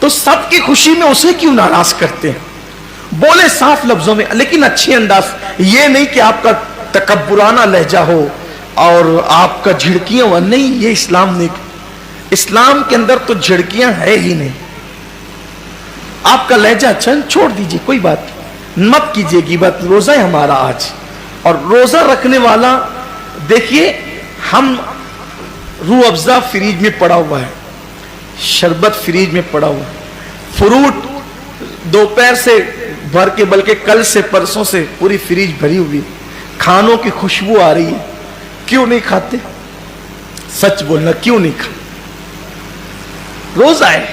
تو سب کی خوشی میں اسے کیوں ناراض کرتے ہیں؟ بولے صاف لفظوں میں لیکن اچھے انداز، یہ نہیں کہ آپ کا تکبرانہ لہجہ ہو اور آپ کا جھڑکیاں ہو، نہیں، یہ اسلام نہیں۔ اسلام کے اندر تو جھڑکیاں ہے ہی نہیں۔ آپ کا لہجہ اچھا چھوڑ دیجئے، کوئی بات مت کیجئے غیبت۔ روزہ ہے ہمارا آج، اور روزہ رکھنے والا دیکھیے، ہم روح افزا فریج میں پڑا ہوا ہے، شربت فریج میں پڑا ہوا ہے، فروٹ دوپہر سے بھر کے، بلکہ کل سے پرسوں سے پوری فریج بھری ہوئی، کھانوں کی خوشبو آ رہی ہے، کیوں نہیں کھاتے؟ سچ بولنا، کیوں نہیں کھاتے؟ روزہ ہے،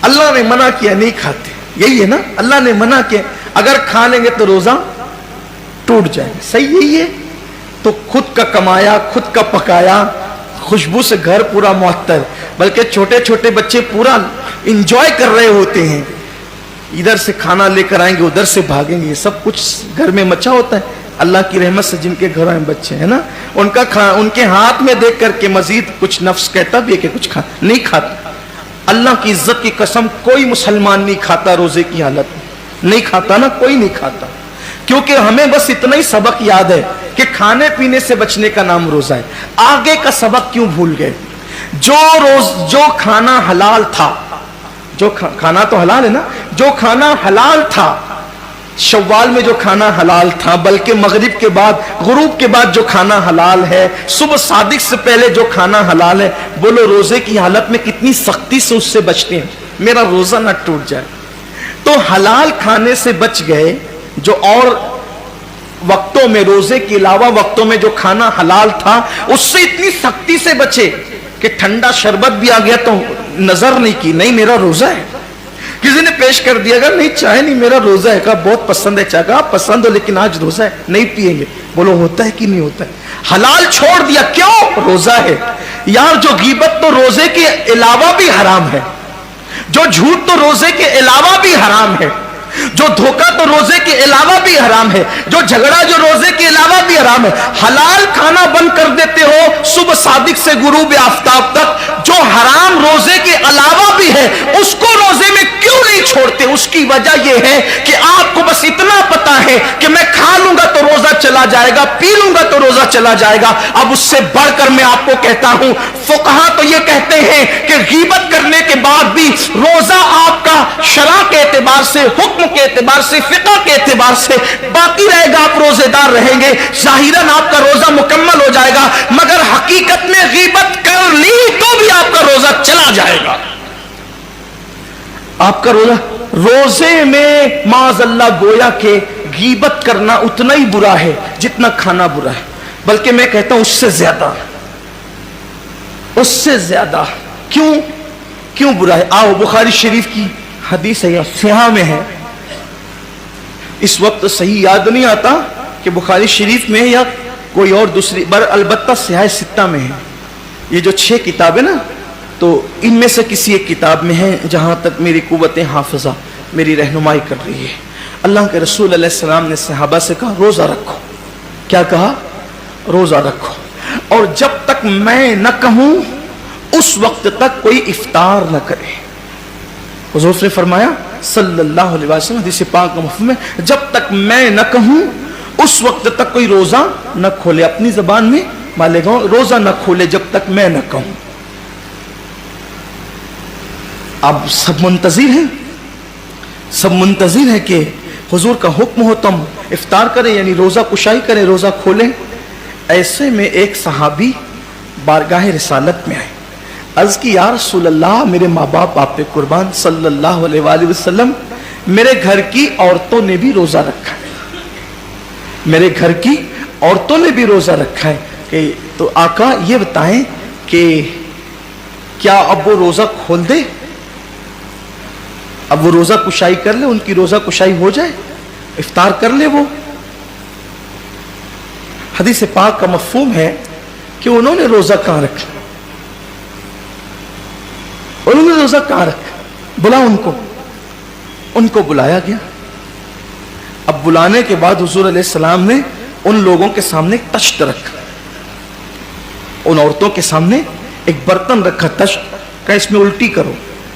اللہ نے منع کیا نہیں کھاتے، یہی ہے نا، اللہ نے منع کیا، اگر کھا لیں گے تو روزہ ٹوٹ جائے گا، صحیح یہی ہے۔ تو خود کا کمایا، خود کا پکایا، خوشبو سے گھر پورا معطر، بلکہ چھوٹے چھوٹے بچے پورا انجوائے کر رہے ہوتے ہیں، ادھر سے کھانا لے کر آئیں گے، ادھر سے بھاگیں گے، سب کچھ گھر میں مچا ہوتا ہے۔ اللہ کی رحمت سے جن کے گھروں میں بچے ہیں نا، ان کے ہاتھ میں دیکھ کر کے مزید کچھ نفس کہتا بھی ہے کہ کچھ نہیں کھاتا۔ اللہ کی عزت کی قسم، کوئی مسلمان نہیں کھاتا روزے کی حالت میں، نہیں کھاتا نا، کوئی نہیں کھاتا، کیونکہ ہمیں بس اتنا ہی سبق یاد ہے کہ کھانے پینے سے بچنے کا نام روزہ ہے، آگے کا سبق کیوں بھول گئے؟ جو کھانا حلال تھا، جو کھانا تو حلال ہے نا، جو کھانا حلال تھا شوال میں، جو کھانا حلال تھا، بلکہ مغرب کے بعد، غروب کے بعد جو کھانا حلال ہے، صبح صادق سے پہلے جو کھانا حلال ہے، بولو روزے کی حالت میں کتنی سختی سے اس سے بچتے ہیں، میرا روزہ نہ ٹوٹ جائے۔ تو حلال کھانے سے بچ گئے، جو اور وقتوں میں، روزے کے علاوہ وقتوں میں جو کھانا حلال تھا، اس سے اتنی سختی سے بچے کہ ٹھنڈا شربت بھی آ گیا تو نظر نہیں کی، نہیں میرا روزہ ہے۔ کسی نے پیش کر دیا، اگر نہیں چائے نہیں میرا روزہ ہے، کہا بہت پسند ہے چائے، کہا پسند ہو لیکن آج روزہ ہے، نہیں پیئیں گے، بولو ہوتا ہے کہ نہیں ہوتا ہے؟ حلال چھوڑ دیا، کیوں؟ روزہ ہے۔ یار جو غیبت تو روزے کے علاوہ بھی حرام ہے، جو جھوٹ تو روزے کے علاوہ بھی حرام ہے، جو دھوکہ تو روزے کے علاوہ بھی حرام ہے، جو جھگڑا جو روزے کے علاوہ بھی حرام ہے۔ حلال کھانا بند کر دیتے ہو صبح صادق سے غروب آفتاب تک، جو حرام روزے کے علاوہ بھی ہے اس کو روزے میں کیوں نہیں چھوڑتے؟ اس کی وجہ یہ ہے کہ آپ کو بس اتنا پتا ہے کہ میں کھا لوں گا تو روزہ چلا جائے گا، پی لوں گا تو روزہ چلا جائے گا۔ اب اس سے بڑھ کر میں آپ کو کہتا ہوں، فقہا تو یہ کہتے ہیں کہ غیبت کرنے کے بعد بھی روزہ آپ کا شرع کے اعتبار سے، حکم کے اعتبار سے، فقہ کے اعتبار سے باقی رہے گا، آپ روزے دار رہیں گے، ظاہراً آپ کا روزہ مکمل ہو جائے گا، مگر حقیقت میں غیبت کر لی تو بھی آپ کا روزہ چلا جائے گا۔ آپ کا روزے میں معاذ اللہ گویا کہ غیبت کرنا اتنا ہی برا ہے جتنا کھانا برا ہے، بلکہ میں کہتا ہوں اس سے زیادہ، اس سے زیادہ۔ کیوں برا ہے؟ آؤ بخاری شریف کی حدیث ہے، صحیح میں ہے، اس وقت صحیح یاد نہیں آتا کہ بخاری شریف میں یا کوئی اور دوسری البتہ صحیح ستہ میں ہے، یہ جو 6 کتابیں نا، تو ان میں سے کسی ایک کتاب میں ہے، جہاں تک میری قوت حافظہ میری رہنمائی کر رہی ہے۔ اللہ کے رسول علیہ السلام نے صحابہ سے کہا روزہ رکھو، کیا کہا؟ روزہ رکھو، اور جب تک میں نہ کہوں اس وقت تک کوئی افطار نہ کرے۔ حضور نے فرمایا صلی اللہ علیہ وسلم، حدیث پاک کا مفہوم ہے، جب تک میں نہ کہوں اس وقت تک کوئی روزہ نہ کھولے، اپنی زبان میں مالے گا، روزہ نہ کھولے جب تک میں نہ کہوں۔ اب سب منتظر ہیں، سب منتظر ہیں کہ حضور کا حکم ہو تم افطار کریں، یعنی روزہ کشائی کریں، روزہ کھولیں۔ ایسے میں ایک صحابی بارگاہ رسالت میں آئے، عرض کی یا رسول اللہ، میرے ماں باپ آپ پہ قربان صلی اللہ علیہ وآلہ وسلم، میرے گھر کی عورتوں نے بھی روزہ رکھا ہے، میرے گھر کی عورتوں نے بھی روزہ رکھا ہے، کہ تو آقا یہ بتائیں کہ کیا اب وہ روزہ کھول دے، اب وہ روزہ کشائی کر لے، ان کی روزہ کشائی ہو جائے، افطار کر لے وہ؟ حدیث پاک کا مفہوم ہے کہ انہوں نے روزہ کہاں رکھا، انہوں نے روزہ کہاں رکھا؟ بلا ان کو بلایا گیا۔ اب بلانے کے بعد حضور علیہ السلام نے ان لوگوں کے سامنے ایک تشت رکھا، ان عورتوں کے سامنے ایک برتن رکھا، تشت کا، اس میں الٹی کرو،